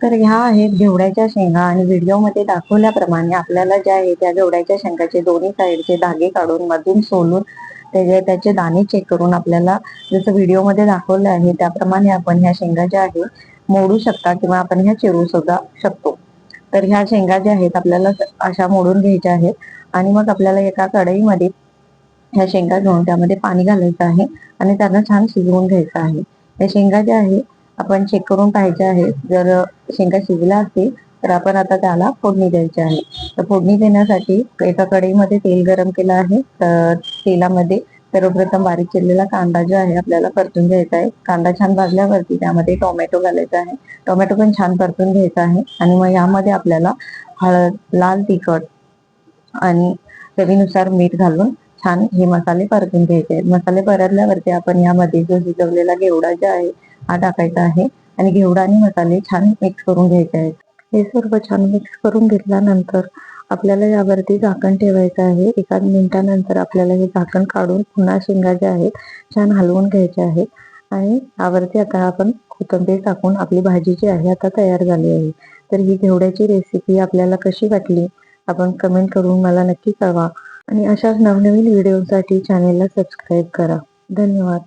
तर ह्या आहेत घेवड्याच्या शेंगा आणि व्हिडिओमध्ये दाखवल्याप्रमाणे आपल्याला ज्या आहे त्या घेवड्याच्या शेंगाचे दोन्ही साईडचे धागे काढून मधून सोलून त्याचे दाणे चेक करून आपल्याला जसं व्हिडिओमध्ये दाखवलं आहे त्याप्रमाणे आपण ह्या शेंगा ज्या आहे मोडू शकता किंवा आपण ह्या चिरू सुद्धा शकतो। तर ह्या शेंगा ज्या आहेत आपल्याला अशा मोडून घ्यायच्या आहेत आणि मग आपल्याला एका कढईमध्ये ह्या शेंगा घेऊन त्यामध्ये पाणी घालायचं आहे आणि त्यांना छान शिजवून घ्यायचं आहे। या शेंगा ज्या आहे आपण चेक करून पाहिजे आहे, जर शेंगा शिजल्या असतील तर आपण आता त्याला फोडणी द्यायची आहे। तर फोडणी देण्यासाठी एका कढईमध्ये तेल गरम केलं आहे। तर तेलामध्ये सर्वप्रथम बारीक चिरलेला कांदा जो आहे आपल्याला परतून घ्यायचा आहे। कांदा छान भाजल्यावरती त्यामध्ये टोमॅटो घालायचा आहे। टोमॅटो पण छान परतून घ्यायचा आहे आणि मग यामध्ये आपल्याला हळद, लाल तिखट आणि चवीनुसार मीठ घालून छान हे मसाले परतून घ्यायचे आहेत। मसाले परतल्यावरती आपण यामध्ये जो शिजवलेला घेवडा जो आहे हा टाकायचा आहे आणि घेवडा आणि मसाले छान मिक्स करून घ्यायचे आहेत। हे सर्व छान मिक्स करून घेतल्यानंतर आपल्याला यावरती झाकण ठेवायचं आहे। एका मिनिटानंतर आपल्याला हे झाकण काढून पुन्हा शेंगा ज्या आहेत छान हलवून घ्यायच्या आहेत आणि यावरती आता आपण कोथिंबीर टाकून आपली भाजी जी आहे आता तयार झाली आहे। तर ही घेवड्याची रेसिपी आपल्याला कशी वाटली आपण कमेंट करून मला नक्की कळवा आणि अशाच नवनवीन व्हिडिओसाठी चॅनेलला सबस्क्राईब करा। धन्यवाद।